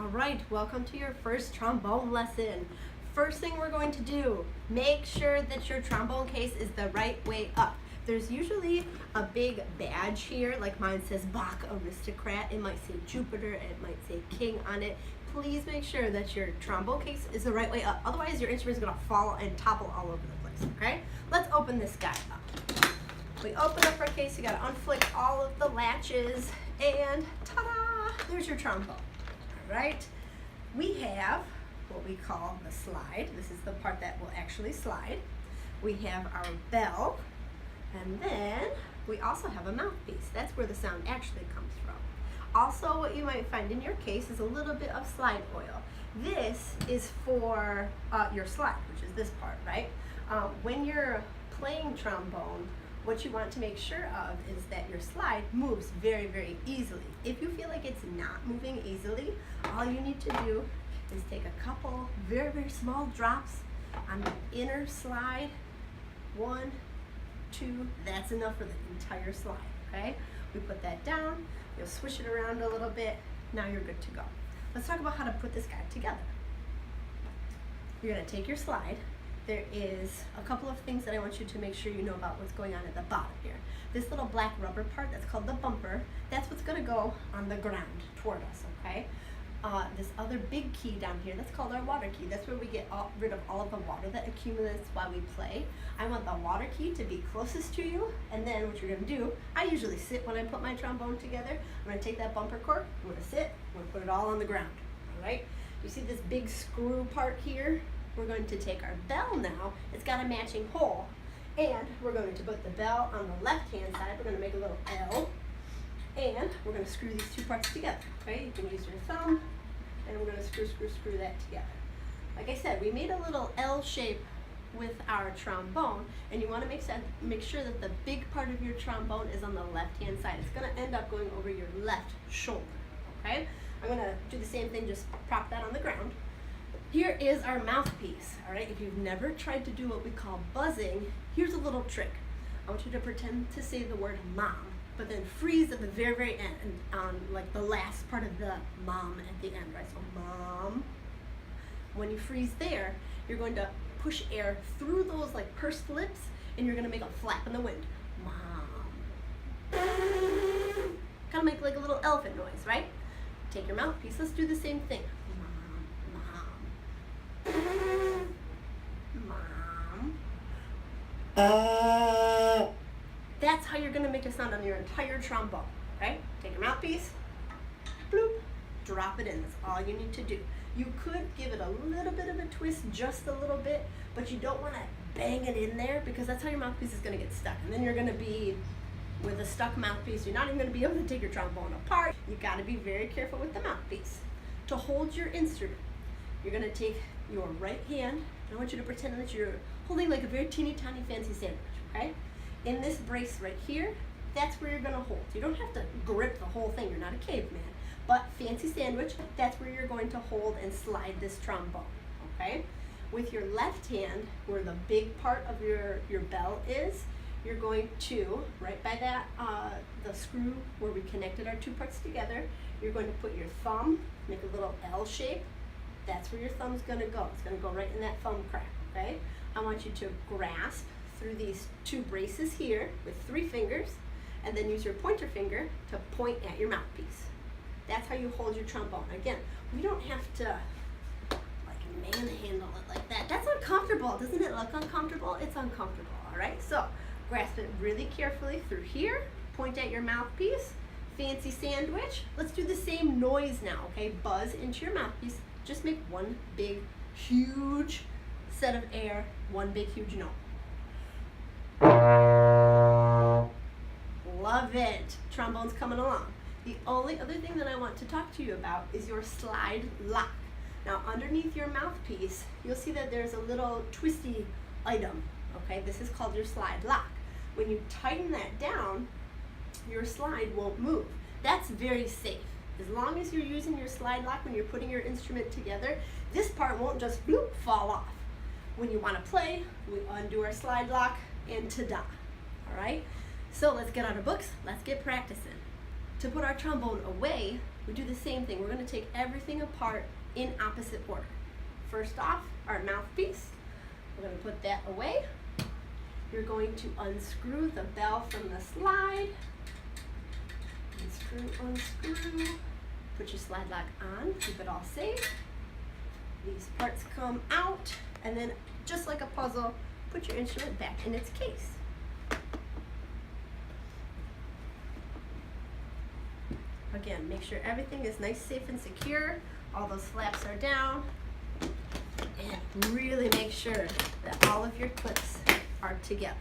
All right, welcome to your first trombone lesson. First thing we're going to do, make sure that your trombone case is the right way up. There's usually a big badge here, like mine says Bach Aristocrat. It might say Jupiter, it might say King on it. Please make sure that your trombone case is the right way up. Otherwise, your instrument is gonna fall and topple all over the place, okay? Let's open this guy up. We open up our case, you gotta unflick all of the latches, and ta-da, there's your trombone. All right, we have what we call the slide. This is the part that will actually slide. We have our bell, and then we also have a mouthpiece. That's where the sound actually comes from. Also, what you might find in your case is a little bit of slide oil. This is for your slide, which is this part, right? When you're playing trombone, what you want to make sure of is that your slide moves very, very easily. If you feel like it's not moving easily, all you need to do is take a couple very, very small drops on the inner slide. 1, 2, that's enough for the entire slide, okay? We put that down, you'll swish it around a little bit, now you're good to go. Let's talk about how to put this guy together. You're gonna take your slide. There is a couple of things that I want you to make sure you know about what's going on at the bottom here. This little black rubber part, that's called the bumper, that's what's gonna go on the ground toward us, okay? This other big key down here, that's called our water key. That's where we get rid of all of the water that accumulates while we play. I want the water key to be closest to you, and then what you're gonna do, I usually sit when I put my trombone together. I'm gonna take that bumper cork, I'm gonna sit, I'm gonna put it all on the ground, all right? You see this big screw part here? We're going to take our bell now, it's got a matching hole, and we're going to put the bell on the left-hand side. We're going to make a little L, and we're going to screw these two parts together, okay? You can use your thumb, and we're going to screw that together. Like I said, we made a little L shape with our trombone, and you want to make sure that the big part of your trombone is on the left-hand side. It's going to end up going over your left shoulder, okay? I'm going to do the same thing, just prop that on the ground. Here is our mouthpiece, all right? If you've never tried to do what we call buzzing, here's a little trick. I want you to pretend to say the word mom, but then freeze at the very, very end, on like the last part of the mom at the end, right? So mom. When you freeze there, you're going to push air through those like pursed lips, and you're gonna make a flap in the wind. Mom. Kind of make like a little elephant noise, right? Take your mouthpiece, let's do the same thing. Mom. That's how you're going to make a sound on your entire trombone, okay? Take your mouthpiece, bloop, drop it in. That's all you need to do. You could give it a little bit of a twist, just a little bit, but you don't want to bang it in there because that's how your mouthpiece is going to get stuck. And then you're going to be, with a stuck mouthpiece, you're not even going to be able to take your trombone apart. You got to be very careful with the mouthpiece. To hold your instrument, you're going to take your right hand, and I want you to pretend that you're holding like a very teeny tiny fancy sandwich, okay? In this brace right here, that's where you're gonna hold. You don't have to grip the whole thing, you're not a caveman, but fancy sandwich, that's where you're going to hold and slide this trombone, okay? With your left hand, where the big part of your bell is, you're going to, right by that, the screw where we connected our two parts together, you're going to put your thumb, make a little L shape. That's where your thumb's gonna go. It's gonna go right in that thumb crack, okay? I want you to grasp through these two braces here with 3 fingers, and then use your pointer finger to point at your mouthpiece. That's how you hold your trombone. Again, we don't have to like manhandle it like that. That's uncomfortable. Doesn't it look uncomfortable? It's uncomfortable, all right? So grasp it really carefully through here, point at your mouthpiece, fancy sandwich. Let's do the same noise now, okay? Buzz into your mouthpiece. Just make one big, huge set of air, one big, huge note. Love it. Trombone's coming along. The only other thing that I want to talk to you about is your slide lock. Now, underneath your mouthpiece, you'll see that there's a little twisty item, okay? This is called your slide lock. When you tighten that down, your slide won't move. That's very safe. As long as you're using your slide lock when you're putting your instrument together, this part won't just bloop, fall off. When you want to play, we undo our slide lock and ta-da, all right? So let's get out our books, let's get practicing. To put our trombone away, we do the same thing. We're going to take everything apart in opposite order. First off, our mouthpiece. We're going to put that away. You're going to unscrew the bell from the slide. Unscrew. Put your slide lock on, keep it all safe. These parts come out, and then just like a puzzle, put your instrument back in its case. Again, make sure everything is nice, safe, and secure. All those flaps are down. And really make sure that all of your clips are together.